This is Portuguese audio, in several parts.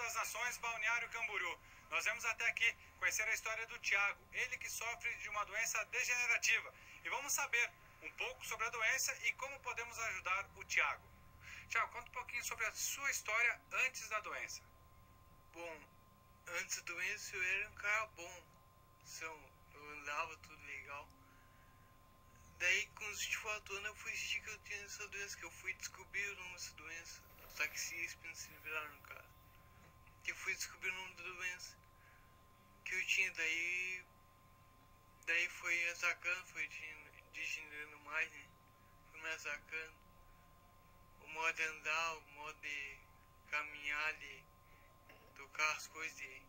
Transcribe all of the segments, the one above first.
das Nações, Balneário Camboriú. Nós vamos até aqui conhecer a história do Thiago, ele que sofre de uma doença degenerativa. E vamos saber um pouco sobre a doença e como podemos ajudar o Thiago. Thiago, conta um pouquinho sobre a sua história antes da doença. Bom, antes da doença eu era um cara bom. Eu andava tudo legal. Daí com os 24 anos eu fui sentir que eu tinha essa doença, que eu fui descobrir o nome dessa doença. Ataxia espinocerebellar, no caso. Que eu fui descobrir o nome da doença que eu tinha, daí foi atacando, foi degenerando mais, né? Foi me atacando. O modo de andar, o modo de caminhar, de tocar as coisas, de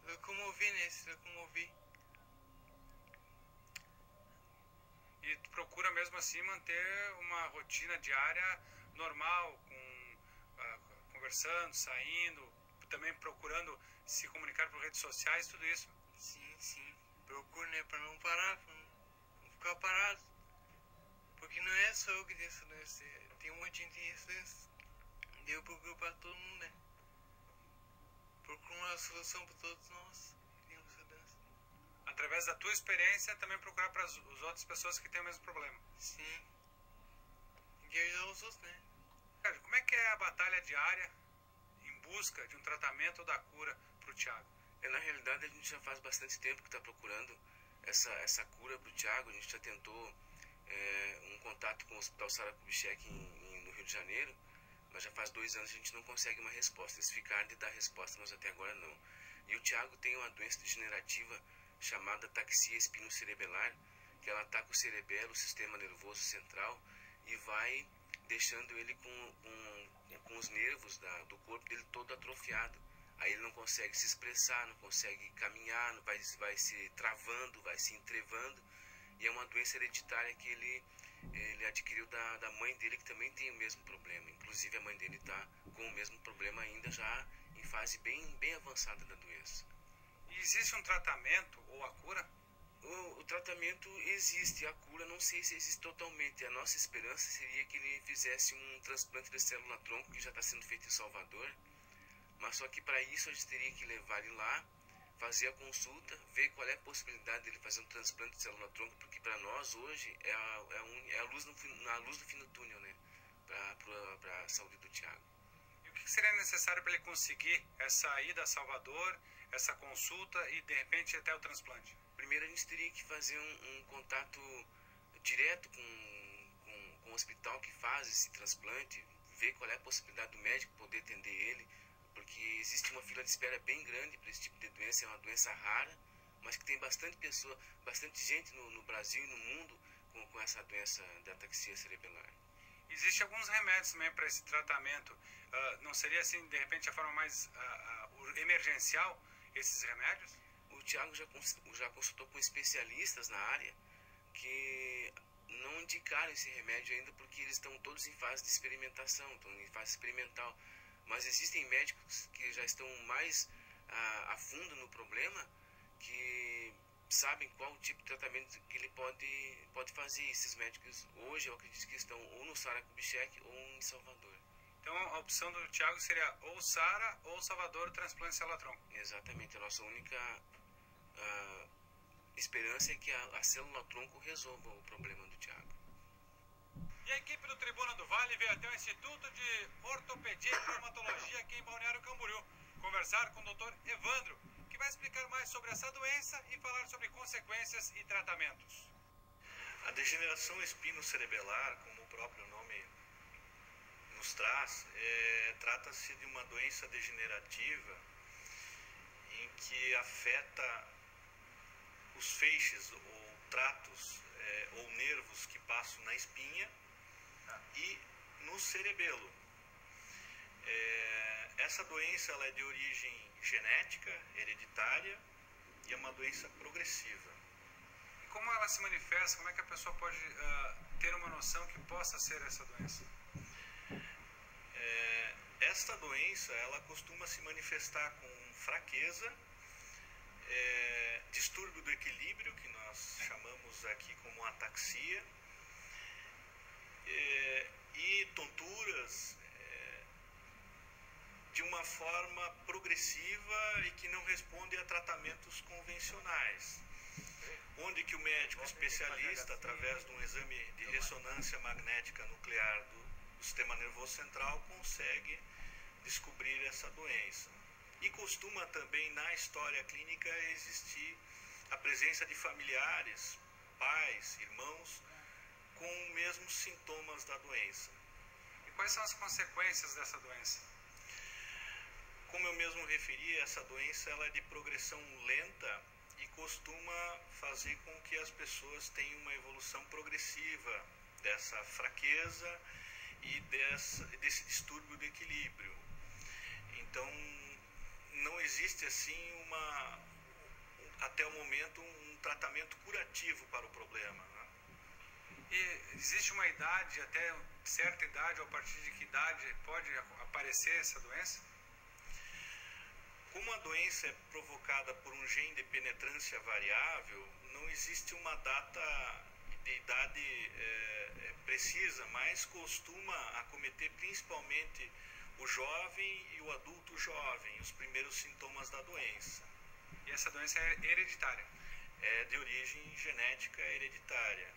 locomover, né? Se locomover. E tu procura mesmo assim manter uma rotina diária normal, conversando, saindo, também procurando se comunicar por redes sociais, tudo isso? Sim. Procuro, né? Pra não parar, pra não ficar parado. Porque não é só eu que tenho essa doença, tem um monte de gente que tem essa doença. Eu procuro pra todo mundo, né? Procuro uma solução pra todos nós que temos essa doença. Através da tua experiência, também procurar para as outras pessoas que têm o mesmo problema. Sim. Tem que ajudar os outros, né? Como é que é a batalha diária em busca de um tratamento ou da cura para o Thiago? Na realidade, a gente já faz bastante tempo que está procurando essa cura para o Thiago. A gente já tentou um contato com o Hospital Sara Kubitschek no Rio de Janeiro, mas já faz 2 anos a gente não consegue uma resposta. Eles ficaram de dar resposta, mas até agora não. E o Thiago tem uma doença degenerativa chamada ataxia espinocerebellar, que ela ataca o cerebelo, o sistema nervoso central, e vai deixando ele com os nervos do corpo dele todo atrofiado. Aí ele não consegue se expressar, não consegue caminhar, vai se travando, vai se entrevando. E é uma doença hereditária que ele adquiriu da mãe dele, que também tem o mesmo problema. Inclusive a mãe dele está com o mesmo problema ainda, já em fase bem avançada da doença. E existe um tratamento ou a cura? O tratamento existe, a cura não sei se existe totalmente. A nossa esperança seria que ele fizesse um transplante de célula-tronco, que já está sendo feito em Salvador. Mas só que para isso a gente teria que levar ele lá, fazer a consulta, ver qual é a possibilidade dele fazer um transplante de célula-tronco, porque para nós hoje é a luz no fim do túnel, né? Para a saúde do Thiago. E o que seria necessário para ele conseguir essa ida a Salvador, essa consulta e de repente até o transplante? Primeiro a gente teria que fazer um contato direto com o hospital que faz esse transplante, ver qual é a possibilidade do médico poder atender ele, porque existe uma fila de espera bem grande para esse tipo de doença. É uma doença rara, mas que tem bastante gente no Brasil e no mundo com essa doença da ataxia cerebelar. Existem alguns remédios também para esse tratamento. Não seria assim, de repente, a forma mais emergencial, esses remédios? O Thiago já consultou com especialistas na área que não indicaram esse remédio ainda, porque eles estão todos em fase de experimentação, estão em fase experimental. Mas existem médicos que já estão mais a fundo no problema, que sabem qual tipo de tratamento que ele pode fazer. Esses médicos hoje eu acredito que estão ou no Sara Kubitschek ou em Salvador. Então a opção do Thiago seria ou Sara ou Salvador, o transplante de célula-tronco. Exatamente, a nossa única esperança é que a célula-tronco resolva o problema do Thiago. E a equipe do Tribuna do Vale veio até o Instituto de Ortopedia e Traumatologia aqui em Balneário Camboriú conversar com o Dr. Evandro, que vai explicar mais sobre essa doença e falar sobre consequências e tratamentos. A degeneração espinocerebellar, como o próprio nome nos traz, trata-se de uma doença degenerativa em que afeta os feixes ou tratos ou nervos que passam na espinha e no cerebelo. Essa doença ela é de origem genética, hereditária, e é uma doença progressiva. E como ela se manifesta? Como é que a pessoa pode ter uma noção que possa ser essa doença? Esta doença ela costuma se manifestar com fraqueza, distúrbio do equilíbrio, que nós chamamos aqui como ataxia, e tonturas, de uma uma forma progressiva e que não responde a tratamentos convencionais, onde que o médico especialista, através de um exame de ressonância magnética nuclear do sistema nervoso central, consegue descobrir essa doença. E costuma também, na história clínica, existir a presença de familiares, pais, irmãos, com os mesmos sintomas da doença. E quais são as consequências dessa doença? Como eu mesmo referi, essa doença ela é de progressão lenta e costuma fazer com que as pessoas tenham uma evolução progressiva dessa fraqueza e desse distúrbio do equilíbrio. Então, não existe assim até o momento um tratamento curativo para o problema, né? E existe uma idade, até certa idade, ou a partir de que idade pode aparecer essa doença? Como a doença é provocada por um gene de penetrância variável, não existe uma data de idade precisa, mas costuma acometer principalmente o jovem e o adulto jovem, os primeiros sintomas da doença. E essa doença é hereditária? É de origem genética hereditária.